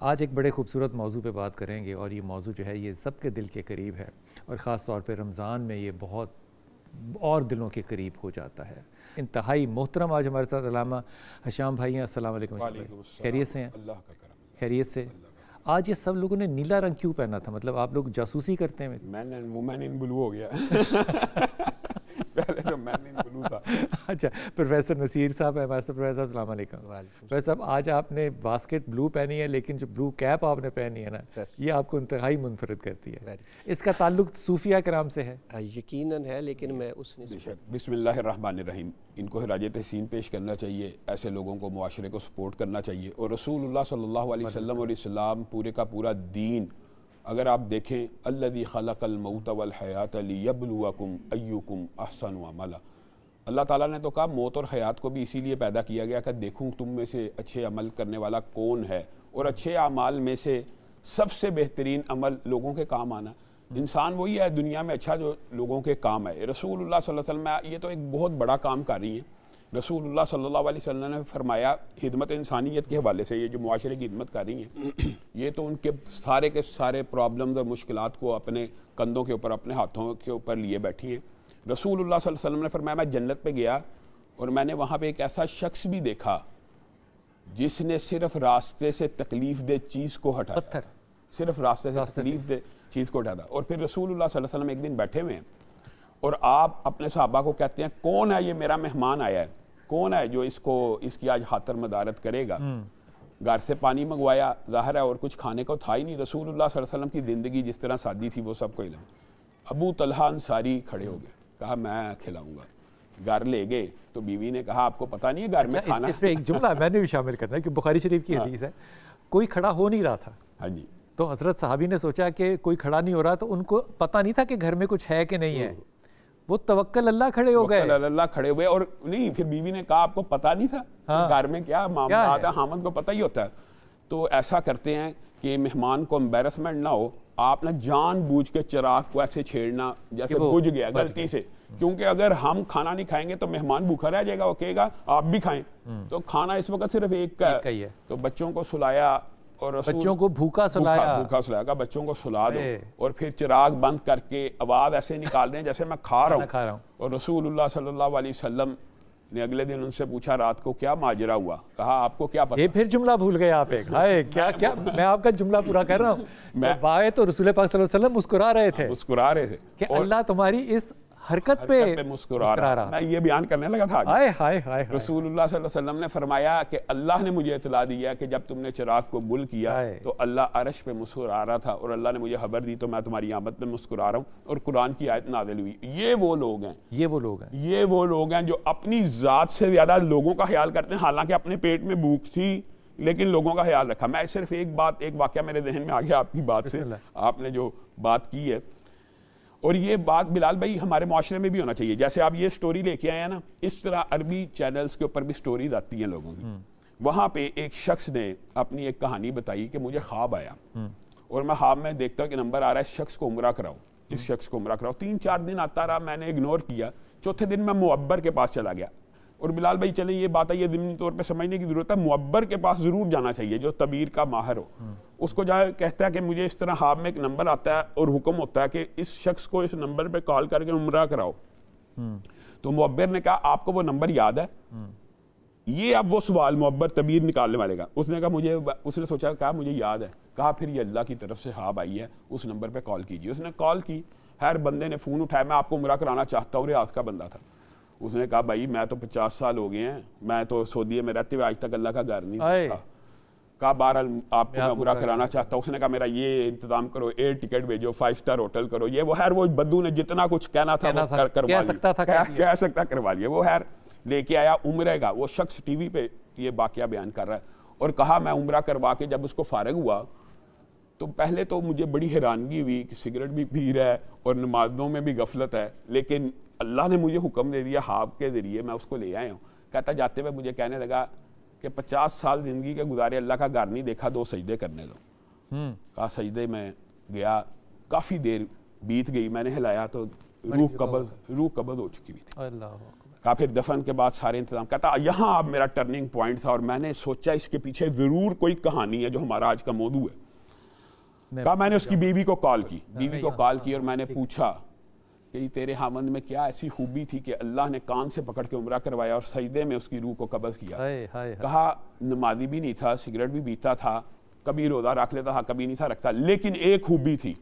آج ایک بڑے خوبصورت موضوع پہ بات کریں گے، اور یہ موضوع جو ہے یہ سب کے دل کے قریب ہے، اور خاص طور پہ رمضان میں یہ بہت اور دلوں کے قریب ہو جاتا ہے۔ انتہائی محترم آج ہمارے ساتھ علامہ ہشام بھائی ہیں۔ السلام علیکم۔ خیریت سے ہیں؟ اللہ کا کرم۔ خیریت سے۔ آج یہ سب لوگوں نے نیلا رنگ کیوں پہنا تھا؟ مطلب آپ لوگ جاسوسی کرتے ہیں؟ مین ان بلو ہو گیا پہلے تو مین ان بلو تھا۔ اچھا، پروفیسر نصیر صاحب ہیں ہمارے ساتھ۔ پروفیسر صاحب السلام علیکم۔ پروفیسر صاحب آج آپ نے باسکٹ بلو پہنی ہے، لیکن جو بلو کیپ آپ نے پہنی ہے نا، یہ آپ کو انتہائی منفرد کرتی ہے۔ اس کا تعلق صوفیہ کرام سے ہے؟ یقیناً ہے، لیکن میں اس نے بسم اللہ الرحمن الرحیم، ان کو خراج تحسین پیش کرنا چاہیے، ایسے لوگوں کو معاشرے کو سپورٹ کرنا چاہیے، اور رسول اللہ صلی اللہ علیہ وسلم اور اسلام پورے کا پورا دین اگر آپ دیکھیں، الذی خلق الموت والحیات لیبلوکم ایکم احسن عملا، اللہ تعالیٰ نے تو کہا موت اور حیات کو بھی اسی لیے پیدا کیا گیا کہ دیکھوں تم میں سے اچھے عمل کرنے والا کون ہے، اور اچھے اعمال میں سے سب سے بہترین عمل لوگوں کے کام آنا۔ انسان وہی ہے دنیا میں اچھا جو لوگوں کے کام ہے۔ رسول اللہ صلی اللہ علیہ وسلم یہ تو ایک بہت بڑا کام کر رہی ہیں۔ رسول اللہ صلی اللہ علیہ وسلم نے فرمایا خدمت انسانیت کے حوالے سے، یہ جو معاشرے کی خدمت کر رہی ہیں، یہ تو ان کے سارے پرابلمز اور مشکلات کو اپنے کندھوں کے اوپر، اپنے ہاتھوں کے اوپر لیے بیٹھی ہیں۔ رسول اللہ صلی اللہ علیہ وسلم نے فرمایا میں جنت پہ گیا اور میں نے وہاں پہ ایک ایسا شخص بھی دیکھا جس نے صرف راستے سے تکلیف دہ چیز کو ہٹایا، صرف راستے سے تکلیف دہ چیز کو ہٹایا۔ اور پھر رسول اللہ صلی اللہ علیہ وسلم ایک دن بیٹھے ہوئے ہیں اور آپ اپنے صحابہ کو کہتے ہیں کون ہے یہ میرا مہمان آیا ہے، کون ہے جو اس کی آج خاطر مدارت کرے گا۔ گھر سے پانی منگوایا، ظاہر ہے اور کچھ کھانے کو تھا ہی نہیں۔ رسول اللہ صلی اللہ علیہ وسلم کی زندگی جس طرح سادی تھی وہ سب کو علم۔ ابو طلحہ انصاری کھڑے ہو گئے، کہا میں کھلاؤں گا۔ گھر لے گئے تو بیوی نے کہا آپ کو پتہ نہیں ہے گھر میں کھانا۔ اس میں ایک جملہ میں نے بھی شامل کرنا ہے کہ بخاری شریف کی حدیث ہے، کوئی کھڑا ہو نہیں رہا تھا۔ ہاں جی، تو حضرت صحابی نے سوچا کہ کوئی کھڑا نہیں ہو رہا، تو ان کو پتہ نہیں تھا کہ گھر میں کچھ ہے کہ نہیں ہے، وہ توکل اللہ کھڑے ہو گئے۔ توکل اللہ کھڑے ہوئے، اور نہیں پھر بیوی نے کہا آپ کو پتہ نہیں تھا گھر میں کیا معاملات ہے، حامد کو پتہ ہی ہوتا ہے۔ تو ایسا کرتے ہیں کہ مہمان کو امبیرسمنٹ نہ ہو، آپ نے جان بوجھ کے چراغ کو ایسے چھیڑنا جیسے بجھ گیا غلطی سے، کیونکہ اگر ہم کھانا نہیں کھائیں گے تو مہمان بھوکا رہ جائے گا، وہ کہے گا آپ بھی کھائیں۔ تو کھانا اس وقت صرف ایک کا ہے، تو بچوں کو سلایا اور بچوں کو بھوکا سلایا کہ بچوں کو سلا دو، اور پھر چراغ بند کر کے آواز ایسے نکال دیں جیسے میں کھا رہا ہوں۔ اور رسول اللہ صلی اللہ علیہ وسلم نے اگلے دن ان سے پوچھا رات کو کیا ماجرا ہوا، کہا آپ کو کیا پتہ؟ یہ پھر جملہ بھول گئے آپ ایک، ہائے کیا میں آپ کا جملہ پورا کر رہا ہوں۔ جب آئے تو رسول پاک صلی اللہ علیہ وسلم مسکرا رہے تھے کہ اللہ تمہاری اس حرکت پہ مسکرا رہا۔ میں یہ بیان کرنے لگا تھا، رسول اللہ صلی اللہ علیہ وسلم نے فرمایا کہ اللہ نے مجھے اطلاع دیا کہ جب تم نے چراغ کو گل کیا تو اللہ عرش پہ مسکرا رہا تھا، اور اللہ نے مجھے خبر دی تو میں تمہاری آمد پہ مسکرا رہا ہوں، اور قرآن کی آیت نازل ہوئی۔ یہ وہ لوگ ہیں جو اپنی ذات سے زیادہ لوگوں کا خیال کرتے ہیں، حالانکہ اپنے پیٹ میں بھوک تھی لیکن لوگوں کا خیال رکھا۔ میں صرف ایک واقعہ میرے ذہن میں آ گیا آپ کی بات سے، آپ نے جو بات کی ہے، اور یہ بات بلال بھائی ہمارے معاشرے میں بھی ہونا چاہیے۔ جیسے آپ یہ سٹوری لے کے آئے ہیں نا، اس طرح عربی چینلز کے اوپر بھی سٹوریز آتی ہیں لوگوں کی۔ وہاں پہ ایک شخص نے اپنی ایک کہانی بتائی کہ مجھے خواب آیا، اور میں خواب میں دیکھتا کہ نمبر آ رہا ہے اس شخص کو عمرہ کراؤ، اس شخص کو عمرہ کراؤ۔ 3-4 دن آتا رہا، میں نے اگنور کیا۔ چوتھے دن میں معبر کے پاس چلا گیا، اور بلال بھائی چلیں یہ بات ہے یہ ضمنی طور پہ سمجھنے کی ضرورت ہے، معبر کے پاس ضرور جانا چاہیے جو تعبیر کا ماہر ہو۔ اس کو جا کہتا ہے کہ مجھے اس طرح خواب میں ایک نمبر آتا ہے اور حکم ہوتا ہے کہ اس شخص کو اس نمبر پہ کال کر کے عمرہ کراؤ۔ تو معبر نے کہا آپ کو وہ نمبر یاد ہے؟ یہ اب وہ سوال معبر تعبیر نکالنے والے کا، اس نے کہا اس نے سوچا کہا مجھے یاد ہے، کہا پھر یہ اللہ کی طرف سے خواب آئی ہے، اس نمبر پہ کال کیجیے۔ اس نے کال کی، ہر بندے نے فون اٹھایا، میں آپ کو عمرہ کرانا چاہتا ہوں، ریاض کا بندہ تھا۔ اس نے کہا بھائی میں تو 50 سال ہو گئے ہیں، میں تو سعودیہ میں رہتے ہوئے آج تک اللہ کا گھر نہیں دیکھا۔ کہا بہرحال آپ کو میں عمرہ کرانا چاہتا ہوں۔ اس نے کہا میرا یہ انتظام کرو، ایئر ٹکٹ بھیجو، 5 اسٹار ہوٹل کرو، یہ وہ خیر وہ بدو نے جتنا کچھ کہنا تھا کہہ سکتا کروا لیا۔ وہ خیر لے کے آیا عمرے کا۔ وہ شخص ٹی وی پہ یہ واقعہ بیان کر رہا ہے، اور کہا میں عمرہ کروا کے جب اس کو فارغ ہوا تو پہلے تو مجھے بڑی حیرانگی ہوئی کہ سگریٹ بھی پی رہا ہے اور نمازوں میں بھی غفلت ہے، لیکن اللہ نے مجھے حکم دے دیا خواب کے ذریعے میں اس کو لے آیا ہوں۔ کہتا جاتے ہوئے مجھے کہنے لگا کہ 50 سال زندگی کے گزارے اللہ کا گھر نہیں دیکھا، 2 سجدے کرنے دو۔ کہا سجدے میں گیا، کافی دیر بیت گئی، میں نے ہلایا تو روح قبض ہو چکی ہوئی تھی۔ کہا پھر دفن کے بعد سارے انتظام. کہتا یہاں اب میرا ٹرننگ پوائنٹ تھا اور میں نے سوچا اس کے پیچھے ضرور کوئی کہانی ہے جو ہمارا آج کا موضوع ہے. کہا میں نے اس کی بیوی کو کال کی اور میں نے پوچھا کہ تیرے خاوند میں کیا ایسی خوبی تھی کہ اللہ نے کان سے پکڑ کے عمرہ کروایا اور سجدے میں اس کی روح کو قبض کیا. کہا نمازی بھی نہیں تھا, سگریٹ بھی پیتا تھا, کبھی روزہ رکھ لیتا تھا, کبھی نہیں تھا رکھتا, لیکن ایک خوبی تھی,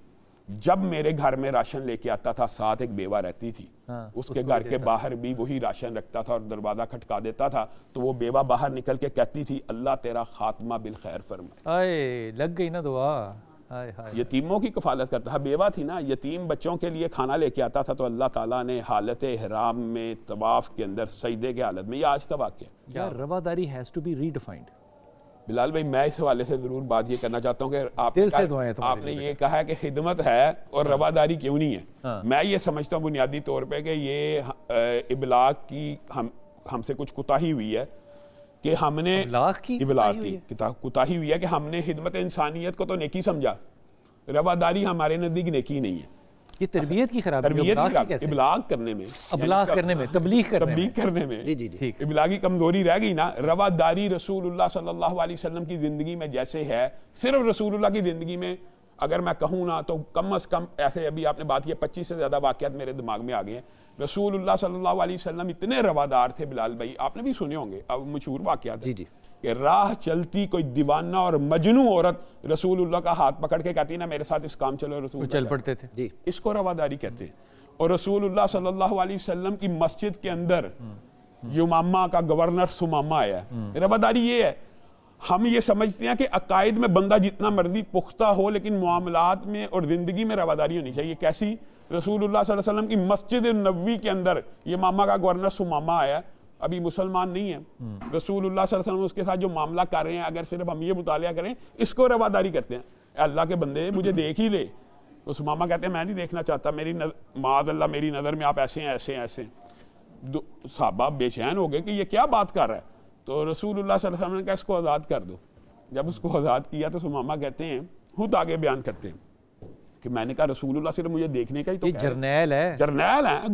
جب میرے گھر میں راشن لے کے آتا تھا ساتھ ایک بیوہ رہتی تھی, اس کے گھر کے باہر بھی وہی راشن رکھتا تھا اور دروازہ کھٹکا دیتا تھا تو وہ بیوہ باہر نکل کے کہتی تھی اللہ تیرا خاتمہ بالخیر فرمائے. لگ گئی نا دعا. یتیموں کی کفالت کرتا تھا, بیوہ تھی نا, یتیم بچوں کے لیے کھانا لے کے آتا تھا تو اللہ تعالیٰ نے حالت احرام میں طواف کے اندر سجدے کے حالت میں, یہ آج کا واقعہ ہے. کیا رواداری ہیز ٹو بی ریڈیفائنڈ. بلال بھائی میں اس حوالے سے ضرور بات یہ کرنا چاہتا ہوں کہ آپ نے یہ کہا ہے کہ خدمت ہے اور رواداری کیوں نہیں ہے. میں یہ سمجھتا ہوں بنیادی طور پہ کہ یہ ابلاغ کی ہم سے کچھ کوتاہی ہوئی ہے کہ ہم نے کوتاہی ہوئی ہے کہ ہم نے خدمت انسانیت کو تو نیکی سمجھا, رواداری ہمارے نزدیک نیکی نہیں ہے. یہ تربیت کی خرابی, ابلاغ کرنے میں, تبلیغ کرنے میں ابلاغی کمزوری رہ گئی نا. رواداری رسول اللہ صلی اللہ علیہ وسلم کی زندگی میں جیسے ہے, صرف رسول اللہ کی زندگی میں اگر میں کہوں نا تو کم از کم ایسے, ابھی آپ نے بات کی 25 سے زیادہ واقعات میرے دماغ میں آ گئے ہیں. رسول اللہ صلی اللہ علیہ وسلم اتنے روادار تھے بلال بھائی, آپ نے بھی سنے ہوں گے, اب مشہور واقعات ہیں کہ راہ چلتی کوئی دیوانہ اور مجنوں عورت رسول اللہ کا ہاتھ پکڑ کے کہتی نا میرے ساتھ اس کام چلو, رسول چل پڑتے تھے. اس کو رواداری کہتے ہیں. اور رسول اللہ صلی اللہ علیہ وسلم کی مسجد کے اندر یمامہ کا گورنر سمامہ آیا ہے. رواداری یہ ہے, ہم یہ سمجھتے ہیں کہ عقائد میں بندہ جتنا مرضی پختہ ہو لیکن معاملات میں اور زندگی میں رواداری ہونی چاہیے. کیسی؟ رسول اللہ صلی اللہ علیہ وسلم کی مسجد نبوی کے اندر یمامہ کا گورنر سمامہ آیا, ابھی مسلمان نہیں ہے, رسول اللہ صلی اللہ علیہ وسلم اس کے ساتھ جو معاملہ کر رہے ہیں اگر صرف ہم یہ مطالعہ کریں اس کو رواداری کرتے ہیں. اے اللہ کے بندے مجھے دیکھ ہی لے. اس ماما کہتے ہیں میں نہیں دیکھنا چاہتا, معاذ اللہ میری نظر میں آپ ایسے ہیں ایسے ہیں ایسے ہیں. صحابہ بے چین ہو گئے کہ یہ کیا بات کر رہا ہے. تو رسول اللہ صلی اللہ علیہ وسلم نے کہا اس کو آزاد کر دو. جب اس کو آزاد کیا تو سمامہ کہتے ہیں, خود آگے بیان کرتے ہیں کہ میں نے کہا رسول اللہ صرف مجھے دیکھنے کا ہی تو جرنیل ہیں,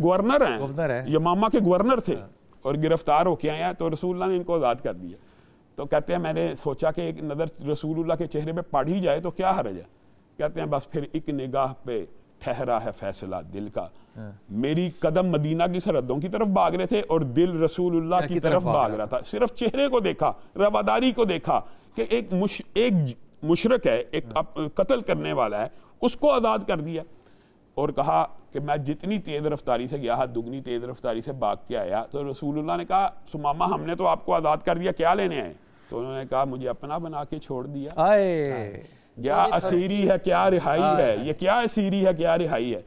گورنر ہیں, یمامہ کے گورنر تھے اور گرفتار ہو کے آئے ہیں, تو رسول اللہ نے ان کو آزاد کر دیا. تو کہتے ہیں میں نے سوچا کہ ایک نظر رسول اللہ کے چہرے پہ پڑ ہی جائے تو کیا حرج ہے. کہتے ہیں بس پھر ایک نگاہ پہ ٹھہرا ہے فیصلہ دل کا. میری قدم مدینہ کی سرحدوں کی طرف بھاگ رہے تھے اور دل رسول اللہ کی طرف بھاگ رہا تھا. صرف چہرے کو دیکھا, رواداری کو دیکھا کہ ایک مشرک ہے, ایک قتل کرنے والا ہے, اس کو آزاد کر دیا. اور کہا کہ میں جتنی تیز رفتاری سے گیا دگنی تیز رفتاری سے بھاگ کے آیا. تو رسول اللہ نے کہا سمامہ ہم نے تو آپ کو آزاد کر دیا, کیا لینے آئے؟ تو انہوں نے کہا مجھے اپنا بنا کے چھوڑ دیا. کیا اسیری ہے کیا رہائی ہے, یہ کیا اسیری ہے کیا رہائی ہے.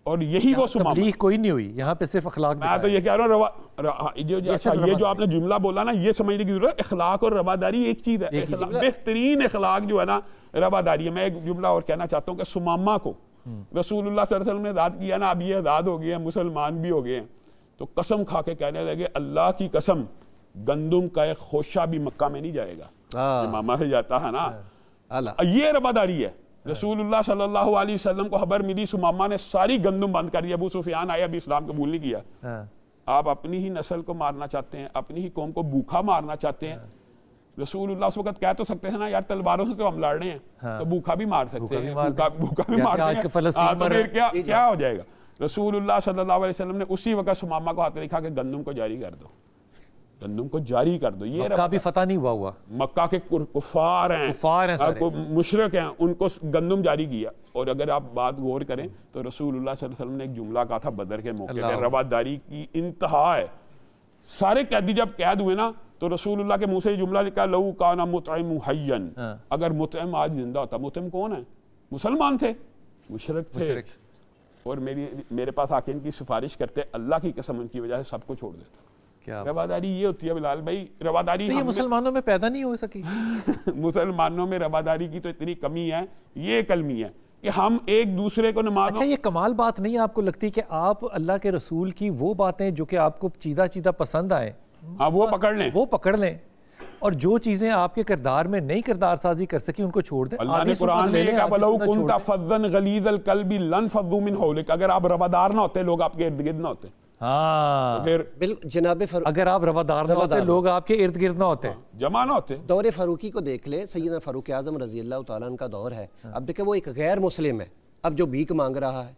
اور یہی وہ سمامہ, تبلیغ کوئی نہیں ہوئی یہاں پہ, صرف اخلاق. میں تو یہ کہہ رہا ہوں یہ جو آپ نے جملہ بولا نا یہ سمجھنے کی ضرورت ہے. اخلاق اور رواداری ایک چیز ہے, بہترین اخلاق جو ہے نا رواداری ہے. میں ایک جملہ اور کہنا چاہتا ہوں کہ سمامہ کو رسول اللہ صلی اللہ علیہ وسلم نے آزاد کیا نا, اب یہ آزاد ہو گئے ہیں, مسلمان بھی ہو گئے ہیں, تو قسم کھا کے کہنے لگے اللہ کی قسم گندم کا ایک خوشہ بھی مکہ میں نہیں جائے گا. یمامہ سے جاتا ہے نا, یہ رواداری ہے. رسول اللہ صلی اللہ علیہ وسلم کو خبر ملی, سمامہ نے ساری گندم بند کر دی. ابو سفیان آیا, ابھی اسلام قبول نہیں کیا. آپ اپنی ہی نسل کو مارنا چاہتے ہیں, اپنی ہی قوم کو بھوکھا مارنا چاہتے ہیں. رسول اللہ اس وقت کہہ تو سکتے ہیں نا یار تلواروں سے تو ہم لڑ رہے ہیں, تو بھوکھا بھی مار سکتے ہیں, بھوکھا بھی مار سکتے ہیں, تو پھر کیا ہو جائے گا. رسول اللہ صلی اللہ علیہ وسلم نے اسی وقت سمامہ کو ہاتھ لکھا کہ گندم کو جاری کر دو, گندم کو جاری کر دو. یہ مکہ بھی فتح نہیں ہوا, مکہ کے کفار ہیں, مشرک ہیں, ان کو گندم جاری کیا. اور اگر آپ بات غور کریں تو رسول اللہ صلی اللہ علیہ وسلم نے ایک جملہ کہا تھا بدر کے موقع پہ, رواداری کی انتہا ہے. سارے قیدی جب قید ہوئے نا تو رسول اللہ کے منہ سے یہ جملہ لکھا لو کانا مطعم حیّن, اگر مطعم آج زندہ ہوتا. مطعم کون ہے؟ مسلمان تھے, مشرک تھے. اور میرے پاس آ کے ان کی سفارش کرتے, اللہ کی قسم ان کی وجہ سے سب کو چھوڑ دیتا. رواداری یہ ہوتی ہے بلال بھائی, رواداری یہ مسلمانوں میں پیدا نہیں ہو سکی. مسلمانوں میں رواداری کی تو اتنی کمی ہے, یہ کلمی ہے کہ ہم ایک دوسرے کو نماز. اچھا یہ کمال بات نہیں آپ کو لگتی کہ آپ اللہ کے رسول کی وہ باتیں جو کہ آپ کو چیدہ پسند آئیں, ہاں وہ پکڑ لیں, اور جو چیزیں آپ کے کردار میں نئی کردار سازی کر سکی ان کو چھوڑ دیں. اللہ نے قرآن میں کہا وَلَوْ كُنْتَ فَظًّا غَلِيظَ الْقَلْبِ لَانْفَضُّوا مِنْ حَوْلِكَ, اگر آپ روادار نہ ہوتے لوگ آپ کے ارد گرد نہ ہوتے. ہاں پھر جناب اگر آپ روادار نہ ہوتے لوگ آپ کے ارد گرد نہ ہوتے، جمع نہ ہوتے. دور فاروقی کو دیکھ لے، سیدنا فاروق اعظم رضی اللہ تعالیٰ عنہ کا دور ہے. اب دیکھیں وہ ایک غیر مسلم ہے، اب جو بھیک مانگ رہا ہے،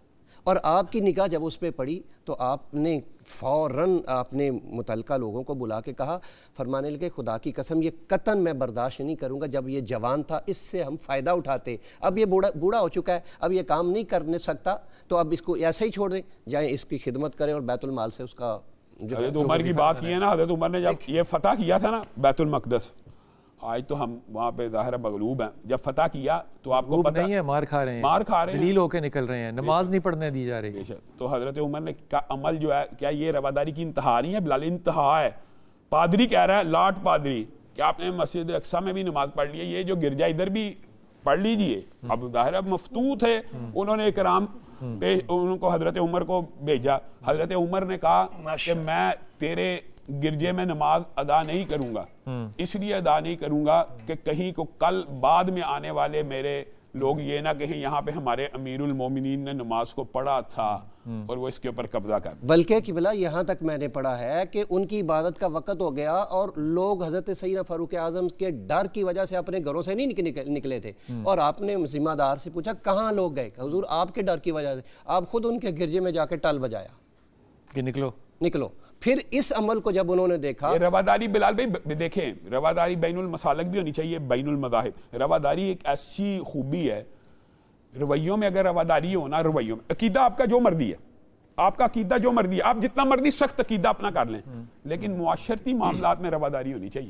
اور آپ کی نگاہ جب اس پہ پڑی تو آپ نے فوراً اپنے متعلقہ لوگوں کو بلا کے کہا، فرمانے لگے خدا کی قسم یہ قطعاً میں برداشت نہیں کروں گا، جب یہ جوان تھا اس سے ہم فائدہ اٹھاتے، اب یہ بوڑھا ہو چکا ہے، اب یہ کام نہیں کرنے سکتا، تو اب اس کو ایسے ہی چھوڑ دیں، جائیں اس کی خدمت کریں اور بیت المال سے اس کا حضرت عمر کی بات کی ہے نا. حضرت عمر نے جب یہ فتح کیا تھا نا بیت المقدس، آج تو ہم وہاں پہ ظاہر مغلوب ہیں، جب فتح کیا تو آپ کو پتہ نہیں ہے مار کھا رہے ہیں، ذلیل ہو کے نکل رہے ہیں، نماز نہیں پڑھنے دی جا رہی. تو حضرت عمر نے کا عمل جو ہے، کیا یہ رواداری کی انتہا نہیں ہے؟ بلال انتہا ہے. پادری کہہ رہا ہے، لاٹ پادری، کہ آپ نے مسجد اقصی میں بھی نماز پڑھ لی ہے، یہ جو گرجا ادھر بھی پڑھ لیجئے. اب ظاہر مفتو تھے، انہوں نے اکرام ان کو حضرت عمر کو بھیجا. حضرت عمر نے کہا کہ میں تیرے گرجے میں نماز ادا نہیں کروں گا، اس لیے ادا نہیں کروں گا کہ کہیں کو کل بعد میں آنے والے میرے لوگ یہ نہ کہیں یہاں پہ ہمارے امیر المومنین نے نماز کو پڑھا تھا اور وہ اس کے اوپر قبضہ کر. بلکہ قبلہ یہاں تک میں نے پڑھا ہے کہ ان کی عبادت کا وقت ہو گیا اور لوگ حضرت سیدنا فاروق اعظم کے ڈر کی وجہ سے اپنے گھروں سے نہیں نکلے تھے، اور آپ نے ذمہ دار سے پوچھا کہاں لوگ گئے؟ حضور آپ کے ڈر کی وجہ سے. آپ خود ان کے گرجے میں جا کے ٹل بجایا کہ نکلو. پھر اس عمل کو جب انہوں نے دیکھا، رواداری بلال بھائی دیکھیں، رواداری بین المسالک بھی ہونی چاہیے، بین المذاہب. رواداری ایک ایسی خوبی ہے، رویوں میں اگر رواداری ہو نا، رویوں میں عقیدہ آپ کا جو مرضی ہے، آپ کا عقیدہ جو مرضی ہے، آپ جتنا مرضی سخت عقیدہ اپنا کر لیں، لیکن معاشرتی معاملات میں رواداری ہونی چاہیے.